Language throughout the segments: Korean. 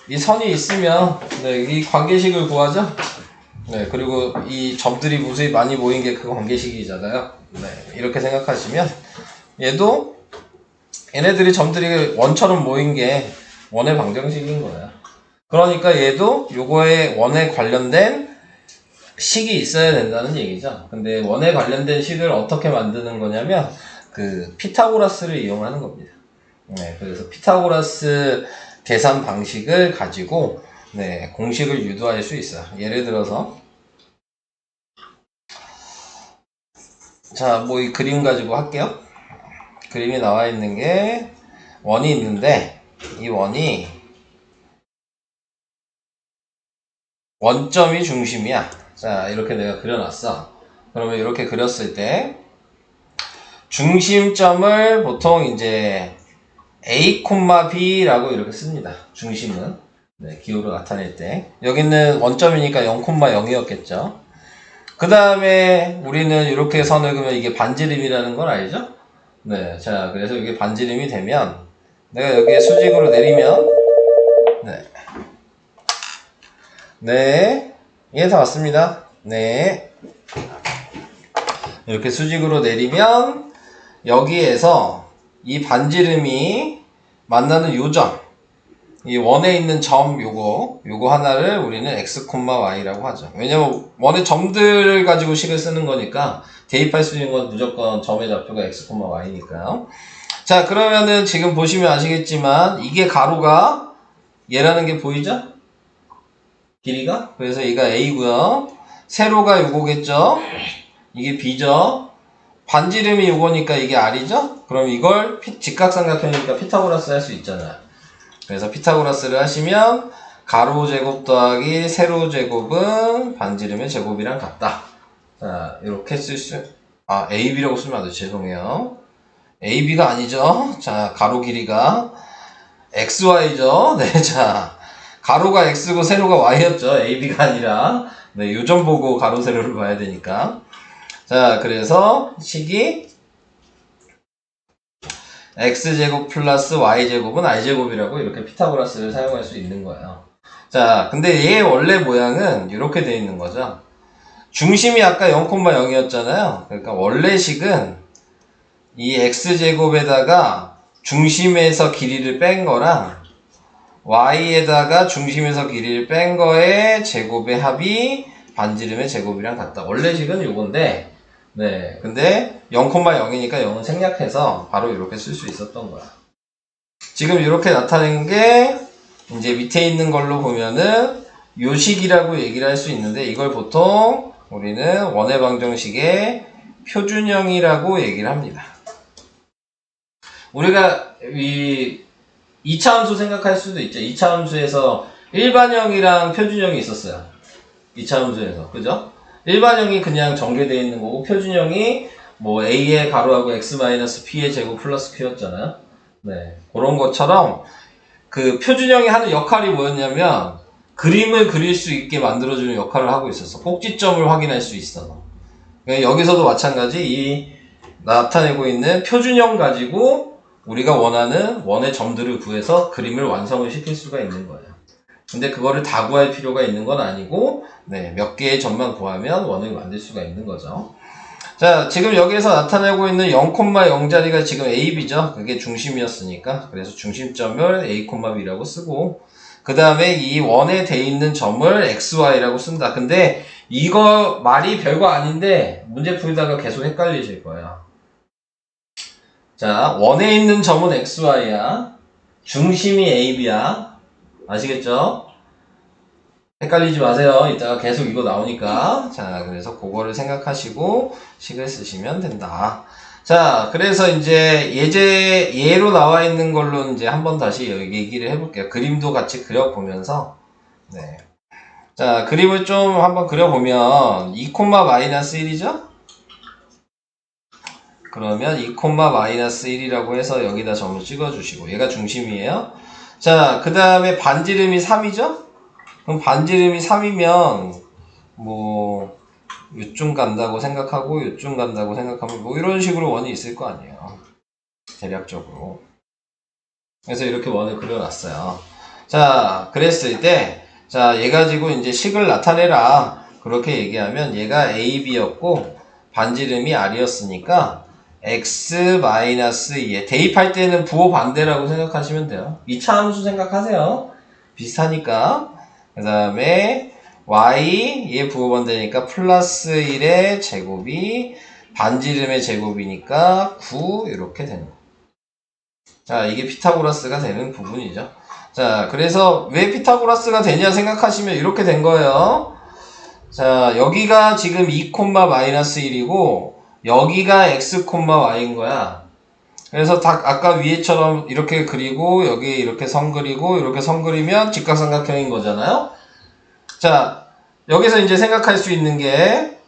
이 선이 있으면, 네, 이 관계식을 구하죠? 네, 그리고 이 점들이 무수히 많이 모인 게 그 관계식이잖아요. 네, 이렇게 생각하시면, 얘네들이 점들이 원처럼 모인 게 원의 방정식인 거예요. 그러니까 얘도 요거에 원에 관련된 식이 있어야 된다는 얘기죠. 근데 원에 관련된 식을 어떻게 만드는 거냐면, 그 피타고라스를 이용하는 겁니다. 네, 그래서 피타고라스 계산 방식을 가지고 네, 공식을 유도할 수 있어요. 예를 들어서 자, 뭐 이 그림 가지고 할게요. 그림이 나와 있는 게 원이 있는데 이 원이 원점이 중심이야. 자, 이렇게 내가 그려놨어. 그러면 이렇게 그렸을 때 중심점을 보통 이제 A, B라고 이렇게 씁니다. 중심은. 네, 기호를 나타낼 때. 여기는 원점이니까 0,0이었겠죠. 그 다음에 우리는 이렇게 선을 그으면 이게 반지름이라는 걸 알죠? 네, 자, 그래서 이게 반지름이 되면 내가 여기에 수직으로 내리면 네, 네, 이게 다 맞습니다. 네, 이렇게 수직으로 내리면 여기에서 이 반지름이 만나는 요점, 이 원에 있는 점 요거 하나를 우리는 x, y라고 하죠. 왜냐면 원의 점들을 가지고 식을 쓰는 거니까 대입할 수 있는 건 무조건 점의 좌표가 x, y니까요. 자, 그러면은 지금 보시면 아시겠지만 이게 가로가 얘라는 게 보이죠? 길이가? 그래서 얘가 a고요. 세로가 요거겠죠? 이게 b죠? 반지름이 요거니까 이게 r이죠? 그럼 이걸 직각삼각형이니까 피타고라스 할 수 있잖아요. 그래서 피타고라스를 하시면 가로 제곱 더하기 세로 제곱은 반지름의 제곱이랑 같다. 자, 이렇게 쓸 수, AB라고 쓰면 안 돼. 죄송해요. AB가 아니죠. 자, 가로 길이가 XY죠. 네, 자, 가로가 X고 세로가 Y였죠. AB가 아니라. 네, 요점 보고 가로 세로를 봐야 되니까. 자, 그래서 식이 x제곱 플러스 y제곱은 r제곱이라고 이렇게 피타고라스를 사용할 수 있는 거예요. 자, 근데 얘의 원래 모양은 이렇게 되어 있는 거죠. 중심이 아까 0,0이었잖아요. 그러니까 원래 식은 이 x제곱에다가 중심에서 길이를 뺀 거랑 y에다가 중심에서 길이를 뺀 거의 제곱의 합이 반지름의 제곱이랑 같다. 원래 식은 요건데 네, 근데 0,0이니까 0은 생략해서 바로 이렇게 쓸 수 있었던 거야. 지금 이렇게 나타낸 게 이제 밑에 있는 걸로 보면은 요식이라고 얘기를 할 수 있는데 이걸 보통 우리는 원의 방정식의 표준형이라고 얘기를 합니다. 우리가 이 2차 함수 생각할 수도 있죠. 2차 함수에서 일반형이랑 표준형이 있었어요. 2차 함수에서. 그죠? 일반형이 그냥 전개되어 있는 거고 표준형이 뭐 a의 가로하고 x-p의 제곱 플러스 q였잖아요. 네, 그런 것처럼 그 표준형이 하는 역할이 뭐였냐면 그림을 그릴 수 있게 만들어주는 역할을 하고 있었어. 꼭지점을 확인할 수 있어. 여기서도 마찬가지 이 나타내고 있는 표준형 가지고 우리가 원하는 원의 점들을 구해서 그림을 완성을 시킬 수가 있는 거예요. 근데 그거를 다 구할 필요가 있는 건 아니고 네, 몇 개의 점만 구하면 원을 만들 수가 있는 거죠. 자, 지금 여기에서 나타내고 있는 0,0자리가 지금 AB죠. 그게 중심이었으니까. 그래서 중심점을 A, B라고 쓰고 그 다음에 이 원에 돼 있는 점을 XY라고 쓴다. 근데 이거 말이 별거 아닌데 문제 풀다가 계속 헷갈리실 거예요. 자, 원에 있는 점은 XY야. 중심이 AB야. 아시겠죠? 헷갈리지 마세요. 이따가 계속 이거 나오니까. 자, 그래서 그거를 생각하시고 식을 쓰시면 된다. 자, 그래서 이제 예로 나와 있는 걸로 이제 한번 다시 얘기를 해볼게요. 그림도 같이 그려보면서. 네. 자, 그림을 좀 한번 그려보면 2,-1이죠? 그러면 2,-1이라고 해서 여기다 점을 찍어주시고 얘가 중심이에요. 자, 그 다음에 반지름이 3이죠? 그럼 반지름이 3이면 뭐 요쯤 간다고 생각하고 요쯤 간다고 생각하면 뭐 이런 식으로 원이 있을 거 아니에요. 대략적으로. 그래서 이렇게 원을 그려놨어요. 자, 그랬을 때, 자, 얘 가지고 이제 식을 나타내라. 그렇게 얘기하면 얘가 A, B였고, 반지름이 R이었으니까, X-2에 대입할 때는 부호 반대라고 생각하시면 돼요. 2차 함수 생각하세요. 비슷하니까. 그 다음에, Y, 얘 부호 반대니까 플러스 1의 제곱이 반지름의 제곱이니까 9, 이렇게 되는 거. 자, 이게 피타고라스가 되는 부분이죠. 자, 그래서 왜 피타고라스가 되냐 생각하시면 이렇게 된 거예요. 자, 여기가 지금 2,-1이고 여기가 x, y인 거야. 그래서 아까 위에처럼 이렇게 그리고 여기 이렇게 선 그리고 이렇게 선 그리면 직각삼각형인 거잖아요. 자, 여기서 이제 생각할 수 있는 게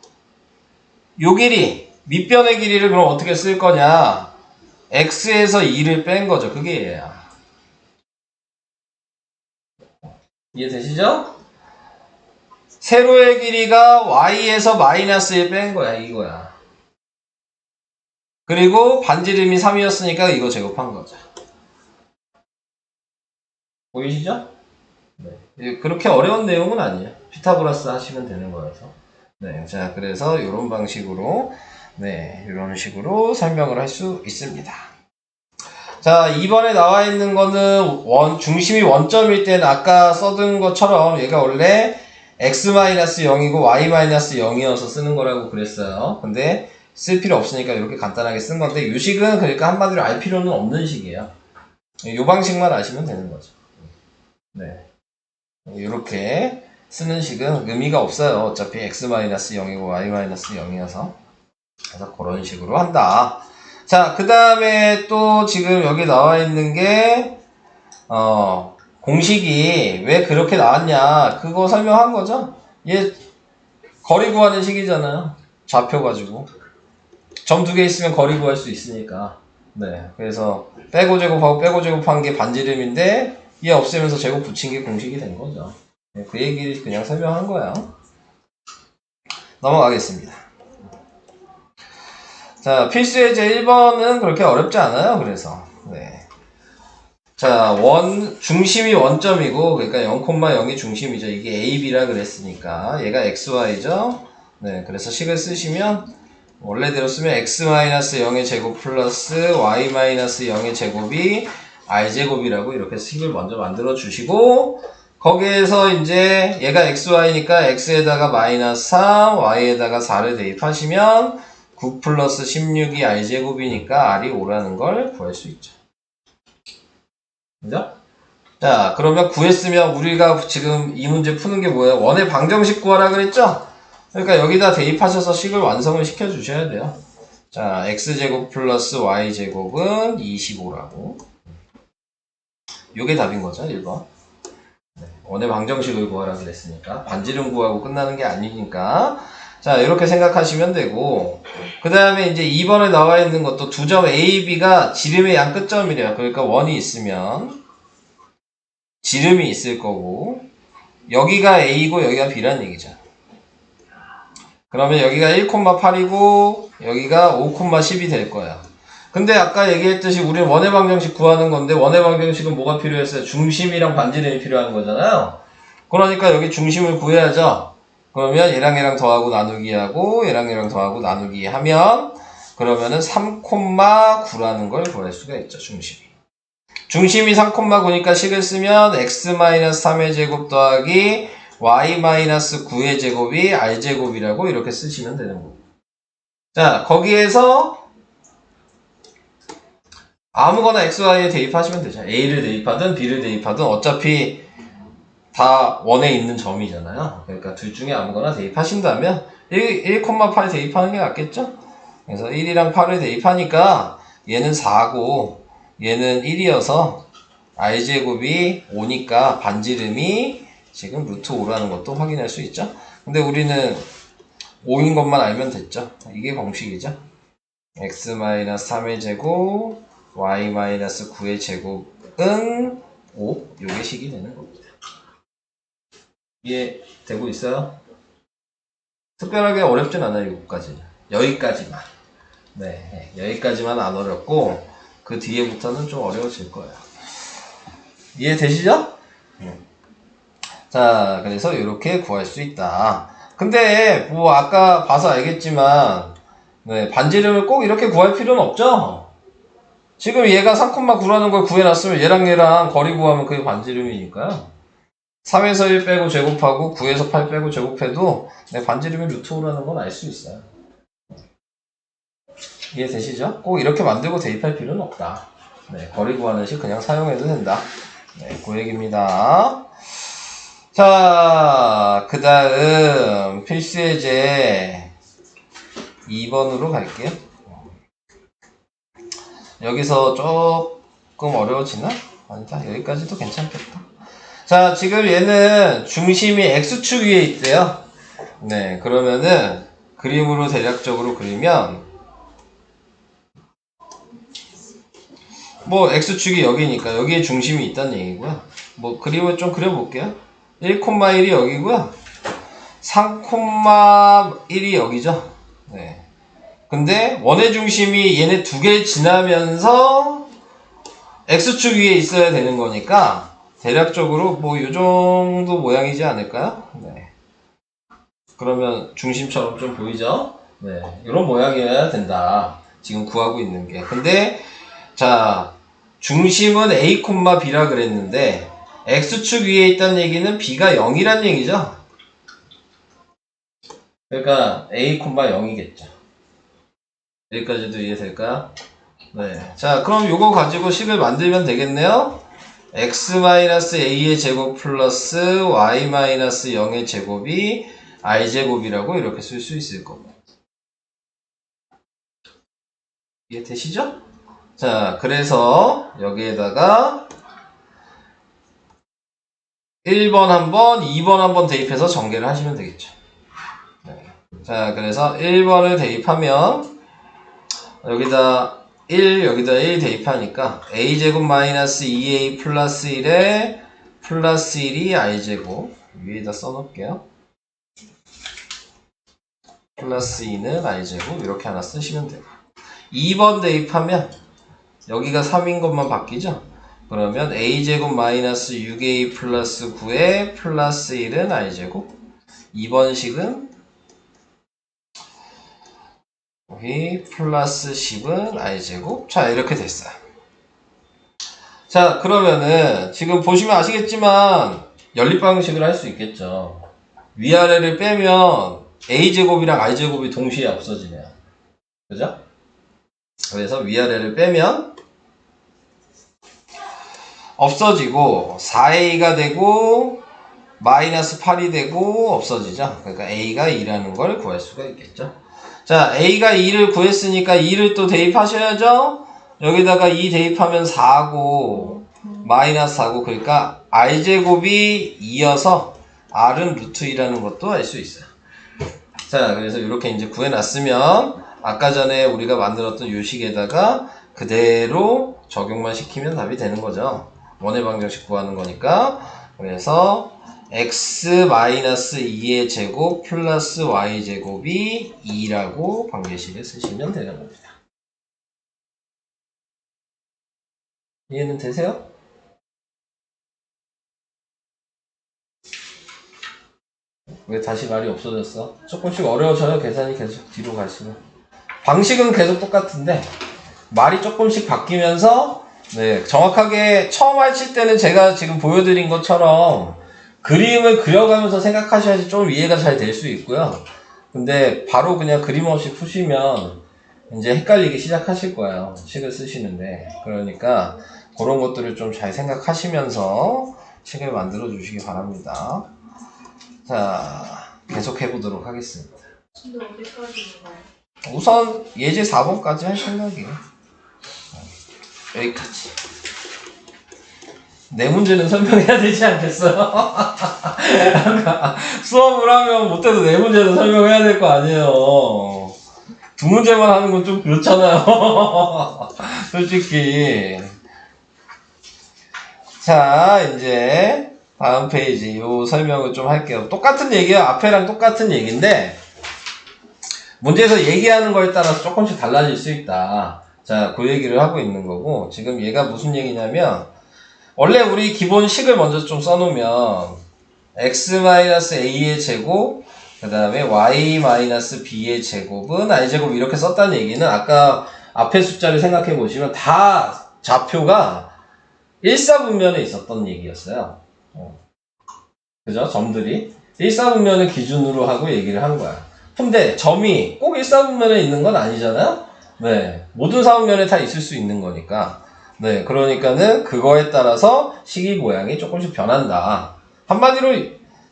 요 길이, 밑변의 길이를 그럼 어떻게 쓸 거냐. x에서 2를 뺀 거죠. 그게 얘야. 이해되시죠? 세로의 길이가 y에서 마이너스 1 뺀 거야. 이거야. 그리고 반지름이 3이었으니까 이거 제곱한 거죠. 보이시죠? 네. 그렇게 어려운 내용은 아니에요. 피타고라스 하시면 되는 거여서. 네. 자, 그래서 이런 방식으로, 네, 이런 식으로 설명을 할 수 있습니다. 자, 2번에 나와 있는 거는 중심이 원점일 때는 아까 써둔 것처럼 얘가 원래 x-0이고 y-0이어서 쓰는 거라고 그랬어요. 근데 쓸 필요 없으니까 이렇게 간단하게 쓴 건데 이 식은 그러니까 한마디로 알 필요는 없는 식이에요. 이 방식만 아시면 되는 거죠. 네, 이렇게 쓰는 식은 의미가 없어요. 어차피 x-0이고 y-0이어서. 그래서 그런 식으로 한다. 자, 그 다음에 또 지금 여기 나와 있는 게 공식이 왜 그렇게 나왔냐 그거 설명한 거죠. 얘 거리 구하는 식이잖아요. 좌표 가지고 점 2개 있으면 거리 구할 수 있으니까. 네, 그래서 빼고 제곱하고 빼고 제곱한 게 반지름인데 얘 없애면서 제곱 붙인 게 공식이 된 거죠. 네, 그 얘기를 그냥 설명한 거예요. 넘어가겠습니다. 자, 필수예제 1번은 그렇게 어렵지 않아요. 그래서 네. 자, 중심이 원점이고 그러니까 0,0이 중심이죠. 이게 A, B라 그랬으니까 얘가 XY죠. 네, 그래서 식을 쓰시면 원래대로 쓰면 x-0의 제곱 플러스 y-0의 제곱이 r제곱이라고 이렇게 식을 먼저 만들어 주시고 거기에서 이제 얘가 xy니까 x에다가 마이너스 3, y에다가 4를 대입하시면 9 플러스 16이 r제곱이니까 r이 5라는 걸 구할 수 있죠. 그죠? 자, 그러면 구했으면 우리가 지금 이 문제 푸는 게 뭐예요? 원의 방정식 구하라 그랬죠? 그러니까 여기다 대입하셔서 식을 완성을 시켜 주셔야 돼요. 자, x제곱 플러스 y제곱은 25라고. 요게 답인 거죠, 1번. 네, 원의 방정식을 구하라 그랬으니까. 반지름 구하고 끝나는 게 아니니까. 자, 이렇게 생각하시면 되고. 그 다음에 이제 2번에 나와 있는 것도 두 점 A, B가 지름의 양 끝점이래요. 그러니까 원이 있으면 지름이 있을 거고, 여기가 A고 여기가 B란 얘기죠. 그러면 여기가 1,8이고 여기가 5,10이 될 거야. 근데 아까 얘기했듯이 우리는 원의 방정식 구하는 건데 원의 방정식은 뭐가 필요했어요? 중심이랑 반지름이 필요한 거잖아요. 그러니까 여기 중심을 구해야죠. 그러면 얘랑 더하고 나누기 하고 얘랑 더하고 나누기 하면 그러면은 3,9라는 걸 구할 수가 있죠. 중심이 3,9니까 식을 쓰면 x-3의 제곱 더하기 y-9의 제곱이 r제곱이라고 이렇게 쓰시면 되는 거고. 자, 거기에서 아무거나 xy에 대입하시면 되죠. a를 대입하든 b를 대입하든 어차피 다 원에 있는 점이잖아요. 그러니까 둘 중에 아무거나 대입하신다면 1,8 대입하는 게 낫겠죠? 그래서 1이랑 8을 대입하니까 얘는 4고 얘는 1이어서 r제곱이 5니까 반지름이 지금 루트 5라는 것도 확인할 수 있죠. 근데 우리는 5인 것만 알면 됐죠. 이게 공식이죠. x-3의 제곱 y-9의 제곱은 5. 요게 식이 되는 겁니다. 이해되고 있어요? 특별하게 어렵진 않아요. 이거까지는. 여기까지만. 네, 여기까지만 안 어렵고 그 뒤에부터는 좀 어려워질 거예요. 이해되시죠? 자, 그래서 이렇게 구할 수 있다. 근데 뭐 아까 봐서 알겠지만 네, 반지름을 꼭 이렇게 구할 필요는 없죠. 지금 얘가 3,9라는 걸 구해놨으면 얘랑 거리 구하면 그게 반지름이니까요. 3에서 1 빼고 제곱하고 9에서 8 빼고 제곱해도 네, 반지름이 루트 5라는 건 알 수 있어요. 이해되시죠? 꼭 이렇게 만들고 대입할 필요는 없다. 네, 거리 구하는 식 그냥 사용해도 된다. 네, 그 얘기입니다. 자, 그 다음 필수예제 2번으로 갈게요. 여기서 조금 어려워지나? 아니다, 여기까지도 괜찮겠다. 자, 지금 얘는 중심이 X축 위에 있대요. 네, 그러면은 그림으로 대략적으로 그리면 뭐 X축이 여기니까 여기에 중심이 있다는 얘기고요. 뭐 그림을 좀 그려볼게요. 1,1이 여기고요. 3,1이 여기죠. 네. 근데 원의 중심이 얘네 두 개 지나면서 X축 위에 있어야 되는 거니까 대략적으로 뭐 요 정도 모양이지 않을까요? 네. 그러면 중심처럼 좀 보이죠? 네. 이런 모양이어야 된다. 지금 구하고 있는 게. 근데 자, 중심은 A, B라 그랬는데 X축 위에 있다는 얘기는 B가 0이란 얘기죠? 그러니까 A, 0이겠죠. 여기까지도 이해될까요? 네. 자, 그럼 요거 가지고 식을 만들면 되겠네요? x-a의 제곱 플러스 y-0의 제곱이 i제곱이라고 이렇게 쓸 수 있을 거고. 이해되시죠? 자, 그래서 여기에다가 1번 한번, 2번 한번 대입해서 전개를 하시면 되겠죠. 네. 자, 그래서 1번을 대입하면 여기다 1, 여기다 1 대입하니까 a제곱 마이너스 2a 플러스 1에 플러스 1이 i제곱 위에다 써놓을게요. 플러스 2는 i제곱 이렇게 하나 쓰시면 돼요. 2번 대입하면 여기가 3인 것만 바뀌죠? 그러면 a제곱 마이너스 6a 플러스 9에 플러스 1은 i제곱 2번 식은 여기 플러스 10은 i제곱 자 이렇게 됐어요. 자 그러면은 지금 보시면 아시겠지만 연립방식을 할 수 있겠죠. 위아래를 빼면 a제곱이랑 i제곱이 동시에 없어지네요. 그죠? 그래서 위아래를 빼면 없어지고 4a가 되고 마이너스 8이 되고 없어지죠. 그러니까 a가 2라는 걸 구할 수가 있겠죠. 자 a가 2를 구했으니까 2를 또 대입하셔야죠. 여기다가 2 대입하면 4고 마이너스 4고 그러니까 r제곱이 2여서 r은 루트 2라는 것도 알 수 있어요. 자 그래서 이렇게 이제 구해놨으면 아까 전에 우리가 만들었던 요식에다가 그대로 적용만 시키면 답이 되는 거죠. 원의 방정식 구하는 거니까. 그래서 x-2의 제곱 플러스 y제곱이 2라고 방정식을 쓰시면 되는 겁니다. 이해는 되세요? 왜 다시 말이 없어졌어? 조금씩 어려워져요. 계산이 계속 뒤로 갈수록. 방식은 계속 똑같은데 말이 조금씩 바뀌면서 네, 정확하게 처음 하실 때는 제가 지금 보여드린 것처럼 그림을 그려가면서 생각하셔야지 좀 이해가 잘 될 수 있고요. 근데 바로 그냥 그림 없이 푸시면 이제 헷갈리기 시작하실 거예요. 식을 쓰시는데. 그러니까 그런 것들을 좀 잘 생각하시면서 식을 만들어 주시기 바랍니다. 자, 계속 해보도록 하겠습니다. 근데 어디까지 가요? 우선 예제 4번까지 할 생각이에요. 여기까지. 내 문제는 설명해야 되지 않겠어요? 수업을 하면 못해도 내 문제는 설명해야 될 거 아니에요. 두 문제만 하는 건 좀 그렇잖아요. 솔직히. 자, 이제 다음 페이지 요 설명을 좀 할게요. 똑같은 얘기야. 앞에랑 똑같은 얘기인데 문제에서 얘기하는 거에 따라서 조금씩 달라질 수 있다. 자, 그 얘기를 하고 있는 거고 지금 얘가 무슨 얘기냐면 원래 우리 기본 식을 먼저 좀 써놓으면 x-a의 제곱 그 다음에 y-b의 제곱은 i제곱 이렇게 썼다는 얘기는 아까 앞에 숫자를 생각해 보시면 다 좌표가 일사분면에 있었던 얘기였어요. 그죠? 점들이 일사분면을 기준으로 하고 얘기를 한 거야. 근데 점이 꼭 일사분면에 있는 건 아니잖아요? 네. 모든 사분면에 다 있을 수 있는 거니까. 네. 그러니까는 그거에 따라서 식이 모양이 조금씩 변한다. 한마디로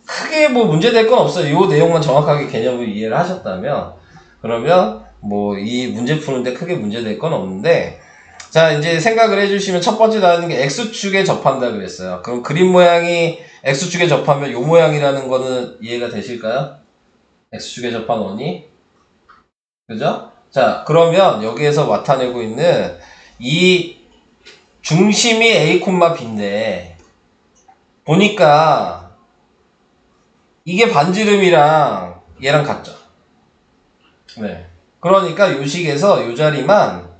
크게 뭐 문제될 건 없어요. 이 내용만 정확하게 개념을 이해를 하셨다면. 그러면 뭐 이 문제 푸는데 크게 문제될 건 없는데 자, 이제 생각을 해주시면 첫 번째 나오는 게 X축에 접한다 그랬어요. 그럼 그림 모양이 X축에 접하면 요 모양이라는 거는 이해가 되실까요? X축에 접한 원이. 그죠? 자, 그러면 여기에서 나타내고 있는 이 중심이 A, B인데 보니까 이게 반지름이랑 얘랑 같죠? 네. 그러니까 요 식에서 요 자리만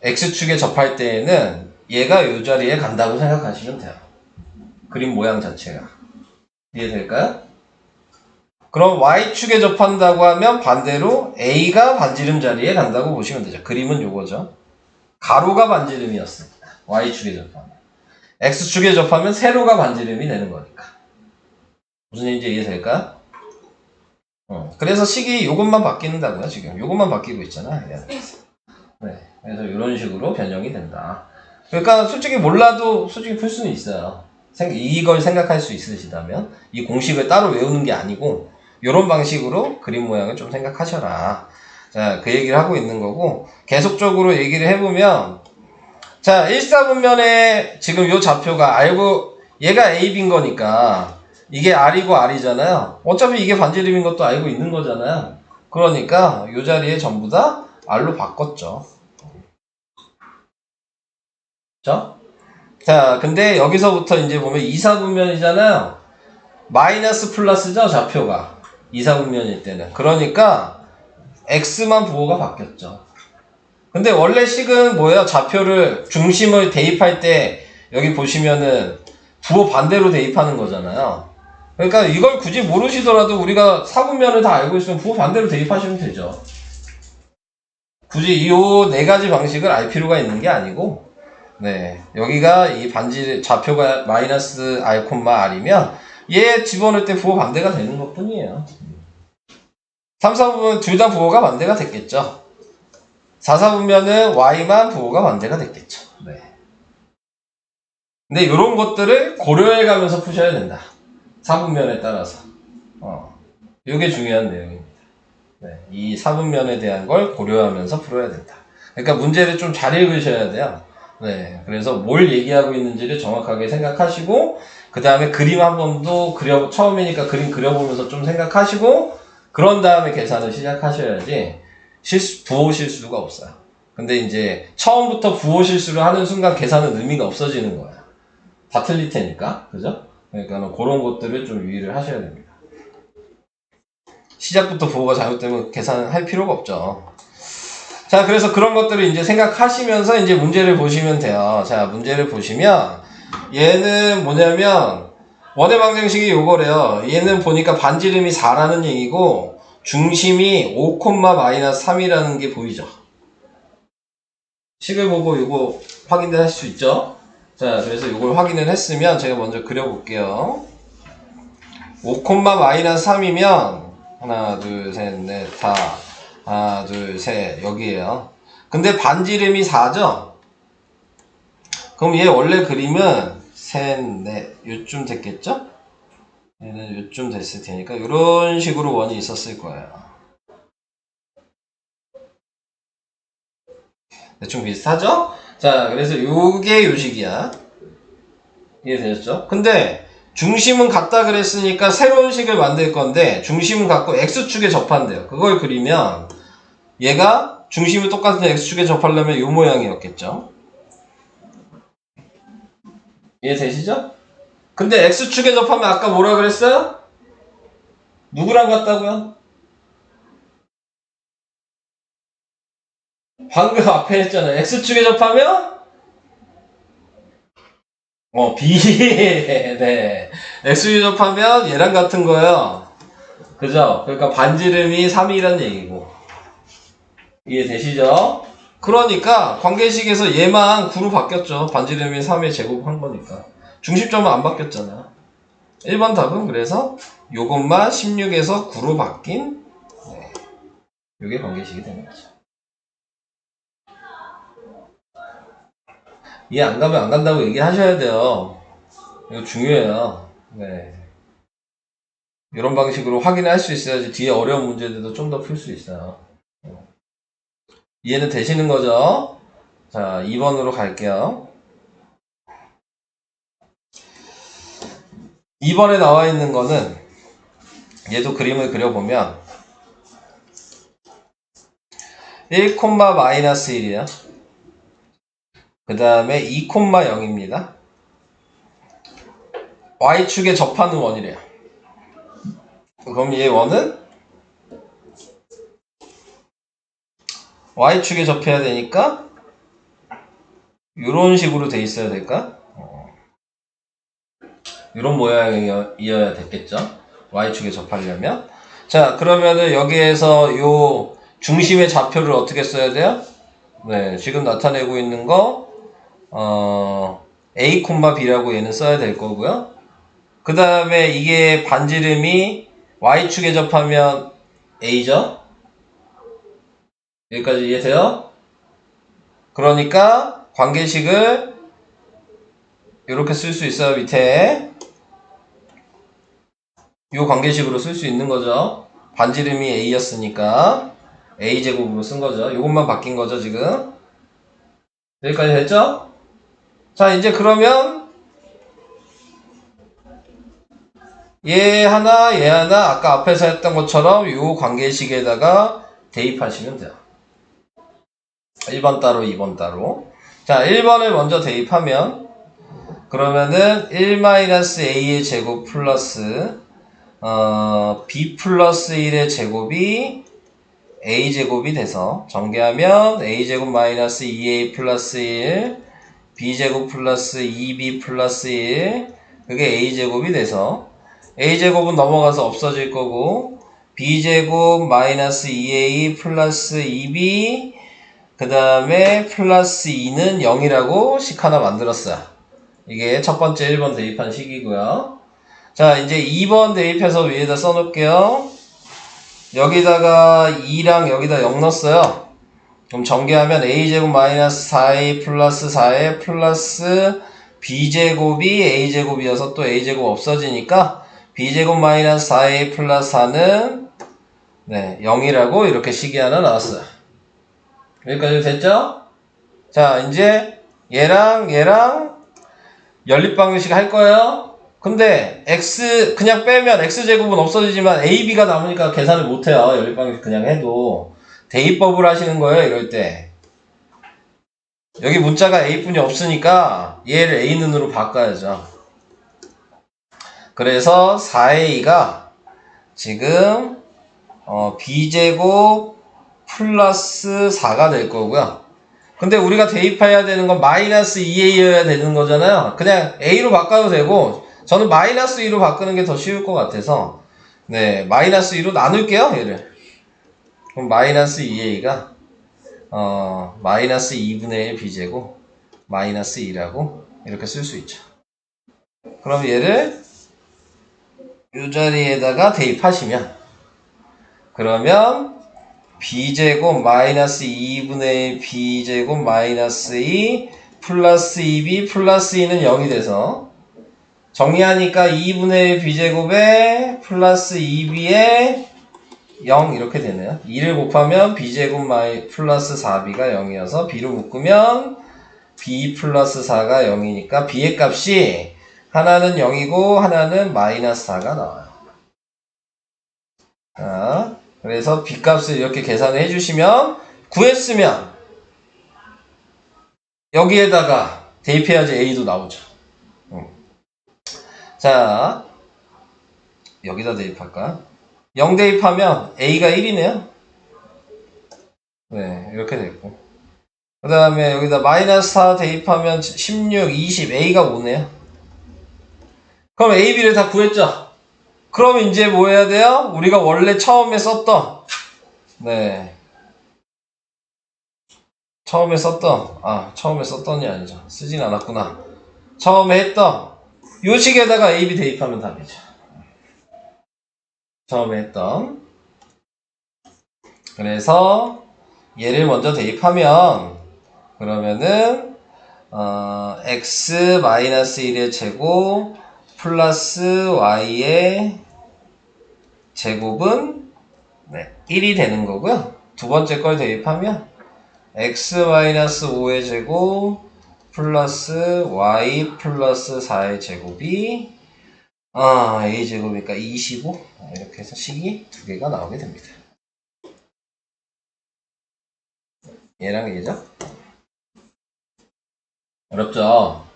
X축에 접할 때에는 얘가 이 자리에 간다고 생각하시면 돼요. 그림 모양 자체가. 이해될까요? 그럼 Y축에 접한다고 하면 반대로 A가 반지름 자리에 간다고 보시면 되죠. 그림은 요거죠. 가로가 반지름이었습니다. Y축에 접하면. X축에 접하면 세로가 반지름이 되는 거니까. 무슨 얘기인지 이해될까요? 그래서 식이 요것만 바뀌는다고요, 지금. 요것만 바뀌고 있잖아. 네. 그래서 이런 식으로 변형이 된다. 그러니까 솔직히 몰라도 솔직히 풀 수는 있어요. 이걸 생각할 수 있으시다면 이 공식을 따로 외우는 게 아니고 이런 방식으로 그림 모양을 좀 생각하셔라. 자, 그 얘기를 하고 있는 거고 계속적으로 얘기를 해보면 자, 일사분면에 지금 요 좌표가 R고 얘가 AB인 거니까 이게 R이고 R이잖아요. 어차피 이게 반지름인 것도 알고 있는 거잖아요. 그러니까 요 자리에 전부 다 R로 바꿨죠. 그죠? 자, 근데 여기서부터 이제 보면 이사분면이잖아요. 마이너스 플러스죠, 좌표가. 이사분면일 때는. 그러니까 x만 부호가 바뀌었죠. 근데 원래 식은 뭐예요? 좌표를 중심을 대입할 때 여기 보시면은 부호 반대로 대입하는 거잖아요. 그러니까 이걸 굳이 모르시더라도 우리가 사분면을 다 알고 있으면 부호 반대로 대입하시면 되죠. 굳이 이 네 가지 방식을 알 필요가 있는 게 아니고 네, 여기가 이 반지 좌표가 마이너스 r, r이면 얘 집어넣을 때 부호 반대가 되는 것 뿐이에요. 3, 4분면 둘 다 부호가 반대가 됐겠죠. 4, 4분면은 y만 부호가 반대가 됐겠죠. 네. 근데 이런 것들을 고려해 가면서 푸셔야 된다. 4분면에 따라서. 이게 중요한 내용입니다. 네, 이 4분면에 대한 걸 고려하면서 풀어야 된다. 그러니까 문제를 좀 잘 읽으셔야 돼요. 네, 그래서 뭘 얘기하고 있는지를 정확하게 생각하시고 그 다음에 그림 한 번도 처음이니까 그림 그려보면서 좀 생각하시고 그런 다음에 계산을 시작하셔야지 부호 실수가 없어요. 근데 이제 처음부터 부호 실수를 하는 순간 계산은 의미가 없어지는 거예요. 다 틀릴 테니까, 그죠? 그러니까 그런 것들을 좀 유의를 하셔야 됩니다. 시작부터 부호가 잘못되면 계산할 필요가 없죠. 자, 그래서 그런 것들을 이제 생각하시면서 이제 문제를 보시면 돼요. 자, 문제를 보시면 얘는 뭐냐면 원의 방정식이 요거래요. 얘는 보니까 반지름이 4라는 얘기고 중심이 5,-3이라는 게 보이죠. 식을 보고 요거 확인을 할 수 있죠. 자, 그래서 요걸 확인을 했으면 제가 먼저 그려볼게요. 5,-3이면 하나, 둘, 셋, 넷, 다 하나, 둘, 셋 여기에요. 근데 반지름이 4죠? 그럼 얘 원래 그림은 셋, 넷 요쯤 됐겠죠? 얘는 요쯤 됐을 테니까 이런 식으로 원이 있었을 거예요. 대충 비슷하죠? 자, 그래서 요게 요식이야. 이해되셨죠? 근데 중심은 같다 그랬으니까 새로운 식을 만들 건데 중심은 같고 X축에 접한대요. 그걸 그리면 얘가 중심이 똑같은 X축에 접하려면 요 모양이었겠죠? 이해되시죠? 근데 X축에 접하면 아까 뭐라 그랬어요? 누구랑 같다고요? 방금 앞에 했잖아요. X축에 접하면 B. 네. x 유접하면 얘랑 같은 거예요. 그죠? 그러니까 반지름이 3이란 얘기고. 이해되시죠? 그러니까 관계식에서 얘만 9로 바뀌었죠. 반지름이 3의 제곱한 거니까. 중심점은 안 바뀌었잖아. 1번 답은 그래서 요것만 16에서 9로 바뀐, 네, 요게 관계식이 되는 거죠. 이해 안 가면 안 간다고 얘기하셔야 돼요. 이거 중요해요. 네. 이런 방식으로 확인할 수 있어야지 뒤에 어려운 문제들도 좀 더 풀 수 있어요. 이해는 되시는 거죠? 자, 2번으로 갈게요. 2번에 나와 있는 거는 얘도 그림을 그려보면 1, 마이너스 1이야. 그 다음에 2, 0입니다. Y축에 접하는 원이래요. 그럼 얘 원은 Y축에 접해야 되니까 이런 식으로 돼 있어야 될까? 이런 모양이어야 됐겠죠? Y축에 접하려면. 자, 그러면은 여기에서 요 중심의 좌표를 어떻게 써야 돼요? 네, 지금 나타내고 있는 거, A, B라고 얘는 써야 될 거고요. 그 다음에 이게 반지름이 Y축에 접하면 A죠? 여기까지 이해돼요? 그러니까 관계식을 이렇게 쓸 수 있어요. 밑에 이 관계식으로 쓸 수 있는 거죠. 반지름이 A였으니까 A제곱으로 쓴 거죠. 이것만 바뀐 거죠 지금. 여기까지 됐죠? 자, 이제 그러면 얘 하나 아까 앞에서 했던 것처럼 이 관계식에다가 대입하시면 돼요. 1번 따로 2번 따로. 자, 1번을 먼저 대입하면 그러면은 1-a의 제곱 플러스 b 플러스 1의 제곱이 a제곱이 돼서 전개하면 a제곱 마이너스 2a 플러스 1 b제곱 플러스 2b 플러스 1 그게 a제곱이 돼서 a제곱은 넘어가서 없어질 거고 b제곱 마이너스 2a 플러스 2b 그 다음에 플러스 2는 0이라고 식 하나 만들었어요. 이게 첫 번째 1번 대입한 식이고요. 자, 이제 2번 대입해서 위에다 써놓을게요. 여기다가 2랑 여기다 0 넣었어요. 그럼 전개하면 a제곱 마이너스 4a 플러스 4에 플러스 b제곱이 a제곱이어서 또 a제곱 없어지니까 b제곱 마이너스 4a 플러스 4는 네, 0이라고 이렇게 식이 하나 나왔어요. 여기까지 됐죠? 자, 이제 얘랑 연립방정식 할 거예요. 근데 x 그냥 빼면 x제곱은 없어지지만 ab가 남으니까 계산을 못해요. 연립방정식 그냥 해도. 대입법을 하시는 거예요. 이럴 때. 여기 문자가 a뿐이 없으니까 얘를 a는으로 바꿔야죠. 그래서 4a가 지금 b제곱 플러스 4가 될 거고요. 근데 우리가 대입해야 되는 건 마이너스 2a여야 되는 거잖아요. 그냥 a로 바꿔도 되고 저는 마이너스 2로 바꾸는 게 더 쉬울 것 같아서 네, 마이너스 2로 나눌게요. 얘를. 그럼 마이너스 2a가 마이너스 2분의 1 b제곱 마이너스 2라고 이렇게 쓸 수 있죠. 그럼 얘를 이 자리에다가 대입하시면 그러면 b제곱 마이너스 2분의 1 b제곱 마이너스 2 플러스 2b 플러스 2는 0이 돼서 정리하니까 2분의 1 b제곱에 플러스 2b에 0 이렇게 되네요. 2를 곱하면 b제곱 플러스 4b가 0이어서 b로 묶으면 b 플러스 4가 0이니까 b의 값이 하나는 0이고 하나는 마이너스 4가 나와요. 자, 그래서 b값을 이렇게 계산을 해주시면 구했으면 여기에다가 대입해야지 a도 나오죠. 자, 여기다 대입할까? 0 대입하면 a가 1이네요. 네, 이렇게 됐고. 그 다음에 여기다 마이너스 4 대입하면 16, 20, a가 5네요. 그럼 A, B를 다 구했죠? 그럼 이제 뭐 해야 돼요? 우리가 원래 처음에 썼던, 네. 처음에 썼던이 아니죠. 쓰진 않았구나. 처음에 했던 요 식에다가 A, B 대입하면 답이죠. 처음에 했던. 그래서 얘를 먼저 대입하면 그러면은 x-1의 제곱 플러스 y의 제곱은 1이 되는 거고요. 두 번째 걸 대입하면 x-5의 제곱 플러스 y 플러스 4의 제곱이 a제곱이니까 25 이렇게 해서 식이 두 개가 나오게 됩니다. 얘랑 얘죠? 어렵죠?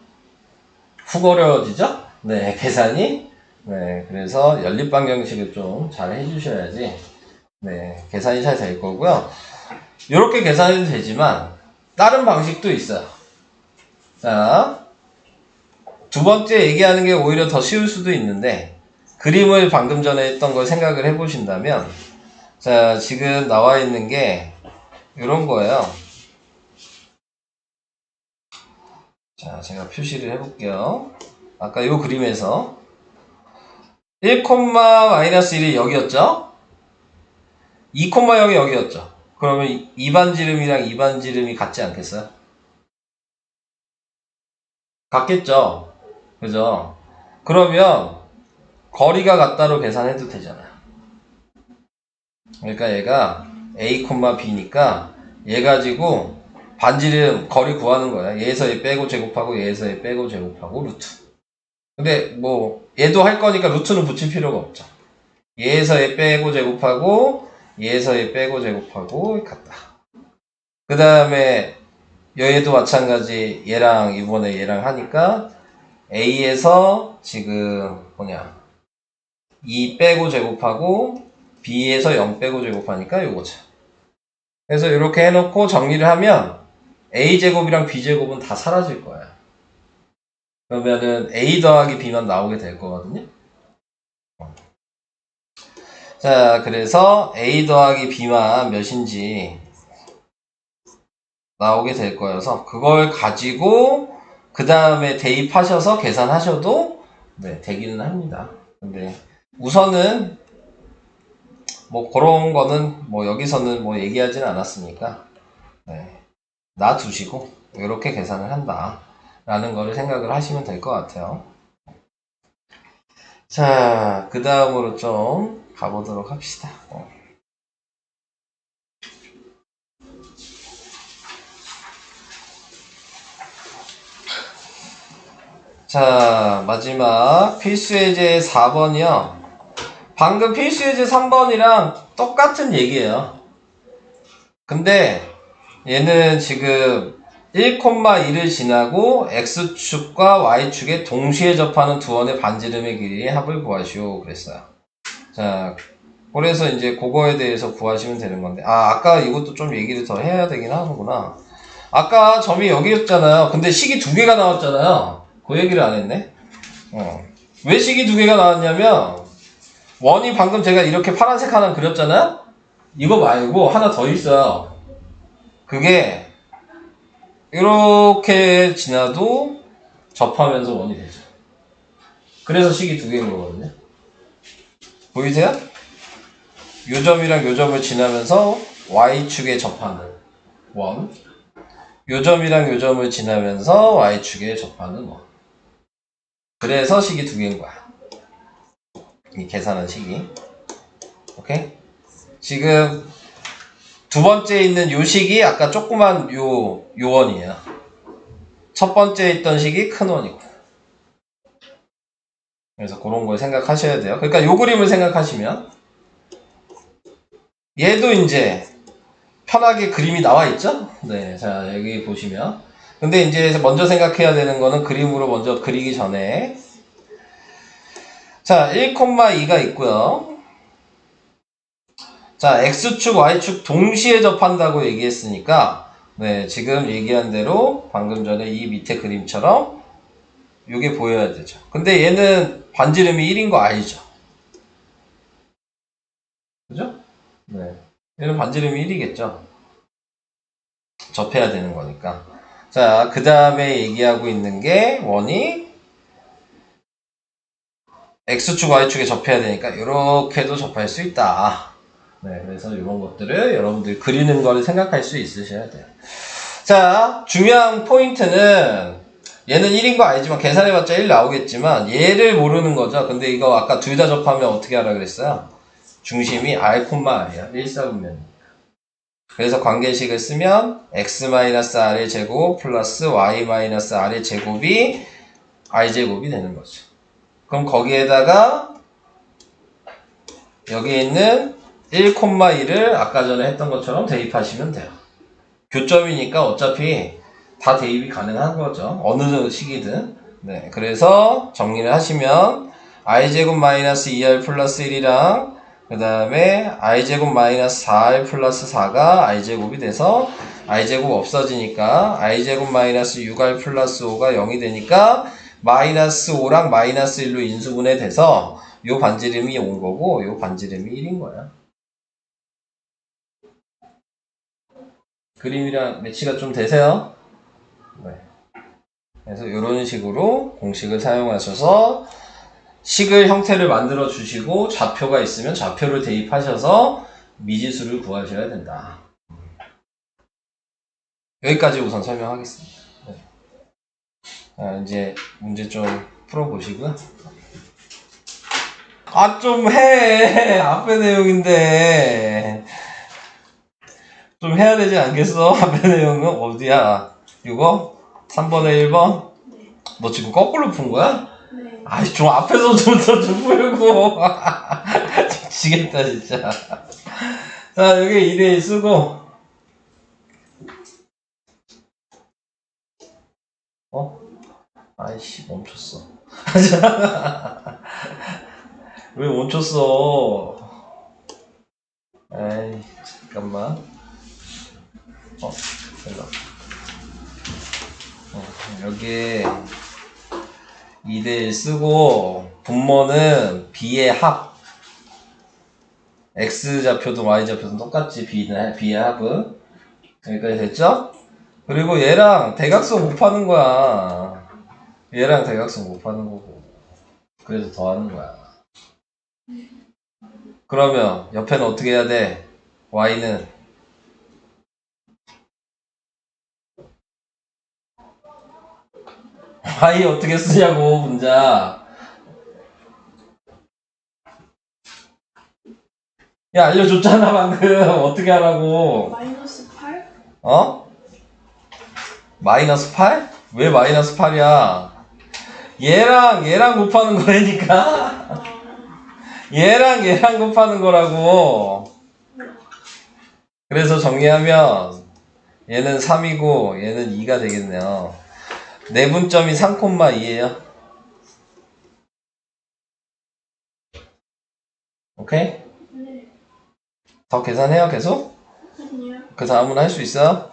훅 어려워지죠? 네, 계산이. 네, 그래서 연립방정식을 좀 잘 해주셔야지. 네, 계산이 잘 될 거고요. 이렇게 계산해도 되지만, 다른 방식도 있어요. 자, 두 번째 얘기하는 게 오히려 더 쉬울 수도 있는데, 그림을 방금 전에 했던 걸 생각을 해보신다면, 자, 지금 나와 있는 게, 이런 거예요. 자, 제가 표시를 해볼게요. 아까 이 그림에서 1,-1이 여기였죠? 2,0이 여기였죠? 그러면 2반지름이랑 2반지름이 같지 않겠어요? 같겠죠? 그죠? 그러면 거리가 같다로 계산해도 되잖아요. 그러니까 얘가 A, B니까 얘 가지고 반지름 거리 구하는 거야. 얘에서 얘 빼고 제곱하고 얘에서 얘 빼고 제곱하고 루트. 근데 뭐 얘도 할 거니까 루트는 붙일 필요가 없죠. 얘에서 얘 빼고 제곱하고 얘에서 얘 빼고 제곱하고 같다. 그 다음에 얘도 마찬가지 얘랑 이번에 얘랑 하니까 A에서 지금 뭐냐 2 빼고 제곱하고 B에서 0 빼고 제곱하니까 요거죠. 그래서 이렇게 해놓고 정리를 하면 A제곱이랑 B제곱은 다 사라질 거예요. 그러면은 A 더하기 B만 나오게 될 거거든요. 자, 그래서 A 더하기 B만 몇인지 나오게 될 거여서 그걸 가지고 그 다음에 대입하셔서 계산하셔도 되기는 합니다. 근데 우선은 뭐 그런 거는 뭐 여기서는 뭐 얘기하지는 않았으니까 놔두시고 이렇게 계산을 한다 라는 거를 생각을 하시면 될 것 같아요. 자, 그 다음으로 좀 가보도록 합시다. 자, 마지막 필수예제 4번이요. 방금 필수예제 3번이랑 똑같은 얘기예요. 근데 얘는 지금 1,1을 지나고 X축과 Y축에 동시에 접하는 두 원의 반지름의 길이의 합을 구하시오 그랬어요. 자, 그래서 이제 그거에 대해서 구하시면 되는 건데 아까 이것도 좀 얘기를 더 해야 되긴 하는구나. 아까 점이 여기였잖아요. 근데 식이 두 개가 나왔잖아요. 그 얘기를 안 했네. 왜 식이 두 개가 나왔냐면 원이 방금 제가 이렇게 파란색 하나 그렸잖아요. 이거 말고 하나 더 있어요. 그게 이렇게 지나도 접하면서 원이 되죠. 그래서 식이 두 개인 거거든요. 보이세요? 요 점이랑 요 점을 지나면서 Y축에 접하는 원. 요 점이랑 요 점을 지나면서 Y축에 접하는 원. 그래서 식이 두 개인 거야. 이 계산한 식이. 오케이? 지금 두 번째 있는 요 식이 아까 조그만 요 원이에요. 첫 번째 있던 식이 큰 원이고. 그래서 그런 걸 생각하셔야 돼요. 그러니까 요 그림을 생각하시면 얘도 이제 편하게 그림이 나와 있죠? 네, 자 여기 보시면 근데 이제 먼저 생각해야 되는 거는 그림으로 먼저 그리기 전에 자 1,2가 있고요. 자 X축, Y축 동시에 접한다고 얘기했으니까 네, 지금 얘기한 대로 방금 전에 이 밑에 그림처럼 요게 보여야 되죠. 근데 얘는 반지름이 1인 거 알죠? 그죠? 네. 얘는 반지름이 1이겠죠? 접해야 되는 거니까. 자, 그 다음에 얘기하고 있는 게 원이 X축, Y축에 접해야 되니까 이렇게도 접할 수 있다. 네, 그래서 이런 것들을 여러분들 그리는 걸 생각할 수 있으셔야 돼요. 자, 중요한 포인트는 얘는 1인 거 알지만 계산해봤자 1 나오겠지만 얘를 모르는 거죠. 근데 이거 아까 둘 다 접하면 어떻게 하라 그랬어요? 중심이 R, R이야. 1사분면. 그래서 관계식을 쓰면 x-r의 제곱 플러스 y-r의 제곱이 r제곱이 되는 거죠. 그럼 거기에다가 여기 있는 1,1을 아까 전에 했던 것처럼 대입하시면 돼요. 교점이니까 어차피 다 대입이 가능한 거죠. 어느 시기든. 네, 그래서 정리를 하시면 i제곱 마이너스 2r 플러스 1이랑 그 다음에 i제곱 마이너스 4r 플러스 4가 i제곱이 돼서 i제곱 없어지니까 i제곱 마이너스 6r 플러스 5가 0이 되니까 마이너스 5랑 마이너스 1로 인수분해 돼서 요 반지름이 온 거고 요 반지름이 1인 거야. 그림이랑 매치가 좀 되세요? 네. 그래서 이런 식으로 공식을 사용하셔서 식을 형태를 만들어 주시고 좌표가 있으면 좌표를 대입하셔서 미지수를 구하셔야 된다. 여기까지 우선 설명하겠습니다. 네. 자, 이제 문제 좀 풀어보시고요. 아, 좀 해! 앞에 내용인데. 좀 해야 되지 않겠어? 앞에 내용은 어디야? 이거? 3번에 1번? 네. 너 지금 거꾸로 푼 거야? 네. 아이, 좀 앞에서 좀 더 좀 풀고. 미치겠다, 진짜. 자, 여기 2대1 쓰고. 아이씨, 멈췄어. 왜 멈췄어? 에이, 잠깐만. 일로. 여기 2대1 쓰고, 분모는 B의 합. X좌표도 Y좌표도 똑같지, B의 합은. 여기까지 됐죠? 그리고 얘랑 대각선 곱하는 거야. 얘랑 대각선 곱하는 거고. 그래서 더하는 거야. 그러면 옆에는 어떻게 해야 돼? Y는 Y 어떻게 쓰냐고 문자. 야, 알려줬잖아 방금. 어떻게 하라고. 마이너스 8? 어? 마이너스 8? 왜 마이너스 8이야? 얘랑 곱하는 거라니까. 얘랑 곱하는 거라고. 그래서 정리하면 얘는 3이고 얘는 2가 되겠네요. 내분점이 3,2예요. 오케이? 네. 더 계산해요 계속? 아니요. 그 다음은 할 수 있어요?